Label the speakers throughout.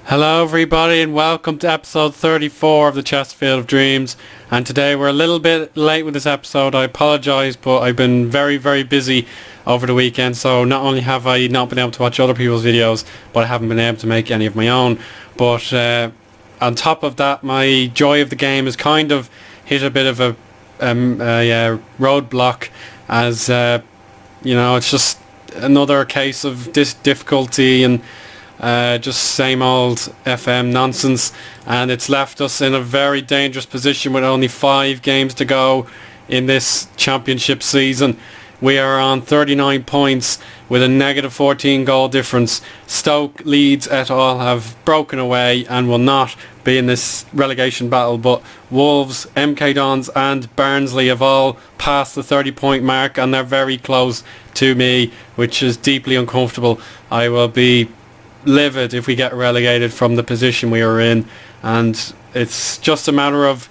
Speaker 1: Hello everybody and welcome to episode 34 of the Chesterfield of Dreams, and today we're a little bit late with this episode. I apologise, but I've been very busy over the weekend, so not only have I not been able to watch other people's videos, but I haven't been able to make any of my own. But on top of that, my joy of the game has kind of hit a bit of a roadblock, as it's just another case of this difficulty and just same old FM nonsense, and it's left us in a very dangerous position with only 5 games to go in this championship season. We are on 39 points with a negative 14 goal difference. Stoke, Leeds et al. Have broken away and will not be in this relegation battle, but Wolves, MK Dons and Barnsley have all passed the 30-point mark, and they're very close to me, which is deeply uncomfortable. I will be livid if we get relegated from the position we are in, and it's just a matter of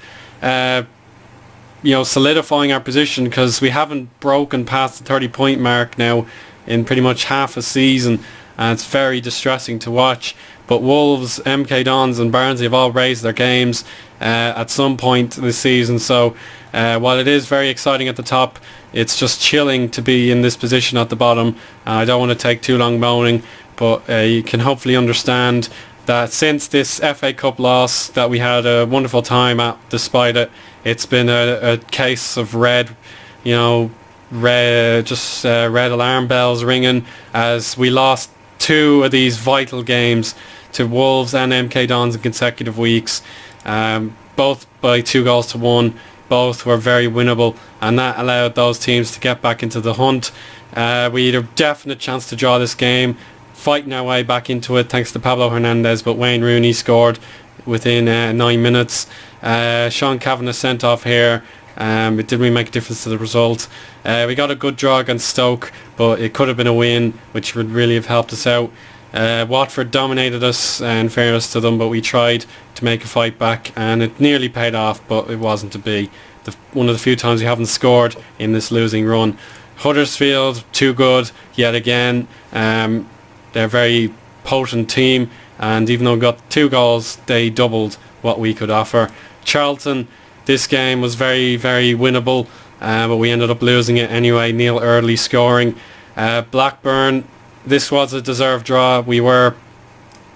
Speaker 1: solidifying our position, because we haven't broken past the 30-point mark now in pretty much half a season, and it's very distressing to watch. But Wolves, MK Dons and Barnsley have all raised their games at some point this season, so while it is very exciting at the top, it's just chilling to be in this position at the bottom. I don't want to take too long moaning, but you can hopefully understand that since this FA Cup loss that we had a wonderful time at, despite it, it's been a case of red alarm bells ringing, as we lost 2 of these vital games to Wolves and MK Dons in consecutive weeks, both by 2 goals to 1. Both were very winnable, and that allowed those teams to get back into the hunt. We had a definite chance to draw this game, fighting our way back into it thanks to Pablo Hernandez, but Wayne Rooney scored within 9 minutes. Sean Kavanagh sent off here. It didn't really make a difference to the result. We got a good draw against Stoke, but it could have been a win, which would really have helped us out. Watford dominated us, in fairness to them, but we tried to make a fight back, and it nearly paid off, but it wasn't to be. One of the few times we haven't scored in this losing run. Huddersfield, too good yet again. They're a very potent team, and even though we got 2 goals, they doubled what we could offer. Charlton, this game was very winnable, but we ended up losing it anyway. Neil Early scoring. Blackburn, this was a deserved draw. We weren't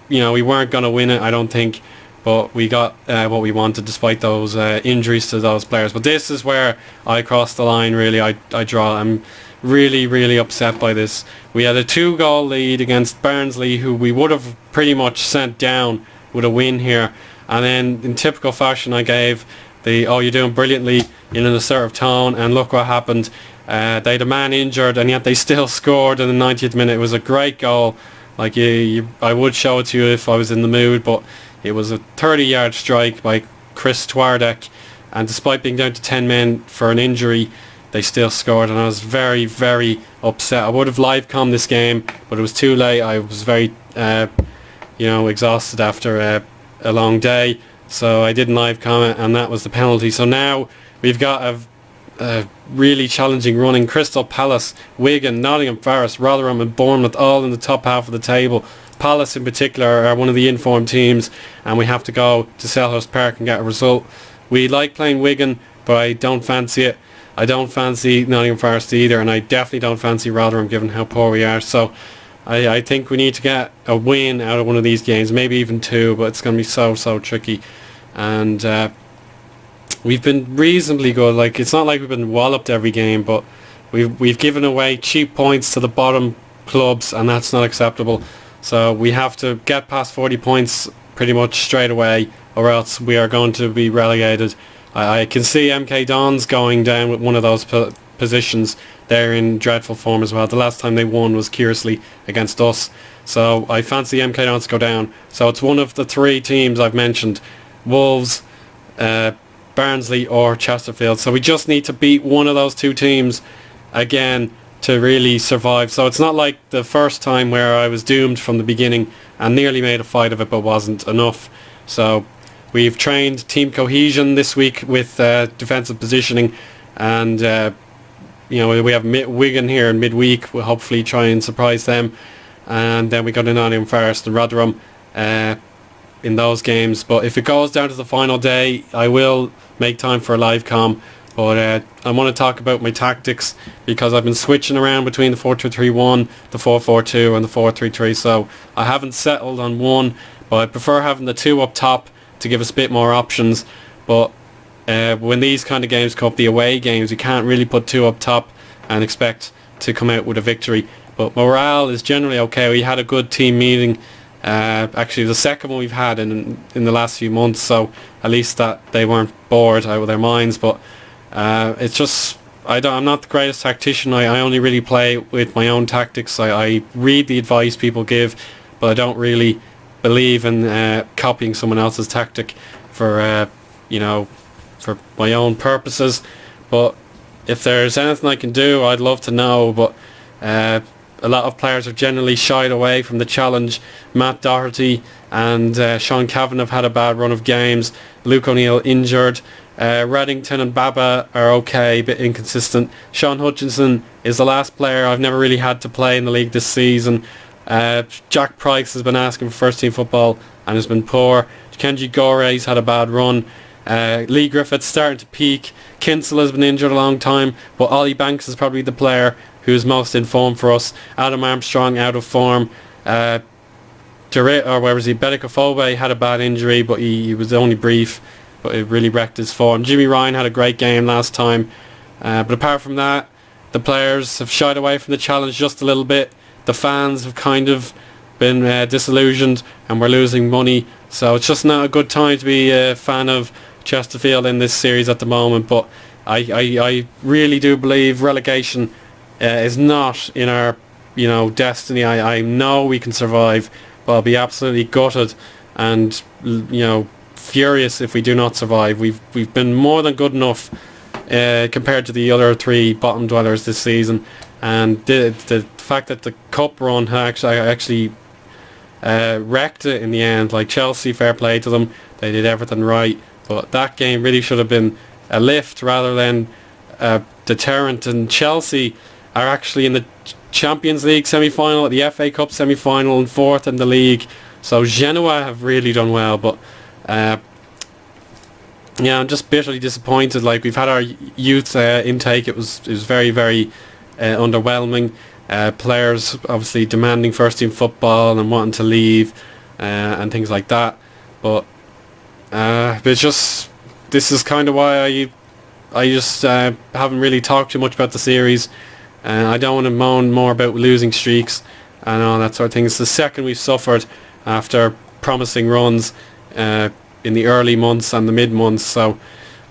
Speaker 1: going to win it, I don't think, but we got what we wanted despite those injuries to those players. But this is where I crossed the line, really. I draw. I'm really upset by this. We had a 2-goal lead against Barnsley, who we would have pretty much sent down with a win here, and then in typical fashion I gave the "oh, you're doing brilliantly" in an assertive tone, and look what happened. They had a man injured, and yet they still scored in the 90th minute. It was a great goal. Like I would show it to you if I was in the mood, but it was a 30-yard strike by Chris Twardek, and despite being down to 10 men for an injury, they still scored, and I was very upset. I would have live commed this game, but it was too late. I was very exhausted after a long day, so I didn't live comment, and that was the penalty. So now we've got a really challenging run in Crystal Palace, Wigan, Nottingham Forest, Rotherham and Bournemouth, all in the top half of the table. Palace in particular are one of the informed teams, and we have to go to Selhurst Park and get a result. We like playing Wigan, but I don't fancy it. I don't fancy Nottingham Forest either, and I definitely don't fancy Rotherham given how poor we are. So I think we need to get a win out of one of these games, maybe even 2, but it's going to be so tricky. And we've been reasonably good. Like, it's not like we've been walloped every game, but we've given away cheap points to the bottom clubs, and that's not acceptable. So we have to get past 40 points pretty much straight away, or else we are going to be relegated. I can see MK Dons going down with one of those positions. They're in dreadful form as well. The last time they won was curiously against us. So I fancy MK Dons go down. So it's one of the 3 teams I've mentioned: Wolves, Barnsley or Chesterfield. So we just need to beat one of those 2 teams again to really survive. So it's not like the first time where I was doomed from the beginning and nearly made a fight of it but wasn't enough. So we've trained team cohesion this week with defensive positioning, and we have Wigan here in midweek. We'll hopefully try and surprise them, and then we got to Nottingham Forest and Rotherham. in those games. But if it goes down to the final day, I will make time for a live com. But I want to talk about my tactics, because I've been switching around between the 4-2-3-1, the 4-4-2 and the 4-3-3. So I haven't settled on one, but I prefer having the two up top to give us a bit more options. But when these kind of games come up, the away games, you can't really put two up top and expect to come out with a victory. But morale is generally okay. We had a good team meeting, actually the second one we've had in the last few months, so at least that they weren't bored out of their minds. But it's just, I'm not the greatest tactician. I only really play with my own tactics. I read the advice people give, but I don't really believe in copying someone else's tactic for for my own purposes. But if there's anything I can do, I'd love to know. But a lot of players have generally shied away from the challenge. Matt Doherty and Sean Cavan have had a bad run of games. Luke O'Neill injured. Reddington and Baba are okay, a bit inconsistent. Sean Hutchinson is the last player I've never really had to play in the league this season. Jack Price has been asking for first team football and has been poor. Kenji Gore's had a bad run. Lee Griffith's starting to peak. Kinsella has been injured a long time, but Ollie Banks is probably the player who's most in form for us. Adam Armstrong out of form. Bedikofobe had a bad injury, but he was only brief, but it really wrecked his form. Jimmy Ryan had a great game last time, but apart from that, the players have shied away from the challenge just a little bit. The fans have kind of been disillusioned, and we're losing money, so it's just not a good time to be a fan of Chesterfield in this series at the moment. But I really do believe relegation is not in our destiny. I know we can survive, but I'll be absolutely gutted and furious if we do not survive. We've been more than good enough compared to the other three bottom dwellers this season, and the fact that the cup run actually wrecked it in the end. Like Chelsea, fair play to them, they did everything right, but that game really should have been a lift rather than a deterrent. And Chelsea are actually in the Champions League semi-final, the FA Cup semi-final, and fourth in the league. So Genoa have really done well, but I'm just bitterly disappointed. Like, we've had our youth intake, it was very, very underwhelming. Players obviously demanding first team football and wanting to leave and things like that. But it's just, this is kind of why I just haven't really talked too much about the series. I don't want to moan more about losing streaks and all that sort of thing. It's the second we've suffered after promising runs in the early months and the mid months. So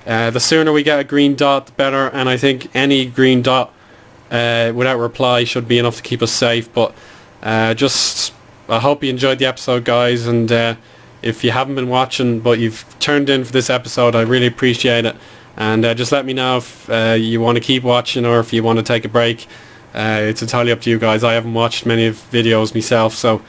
Speaker 1: the sooner we get a green dot, the better. And I think any green dot without reply should be enough to keep us safe. But I hope you enjoyed the episode, guys. And if you haven't been watching but you've turned in for this episode, I really appreciate it. And just let me know if you want to keep watching or if you want to take a break. It's entirely up to you guys. I haven't watched many of videos myself, so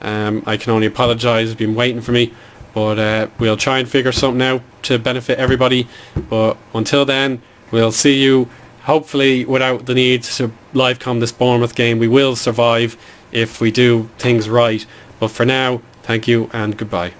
Speaker 1: I can only apologise. You've been waiting for me, but we'll try and figure something out to benefit everybody. But until then, we'll see you, hopefully without the need to live com this Bournemouth game. We will survive if we do things right. But for now, thank you and goodbye.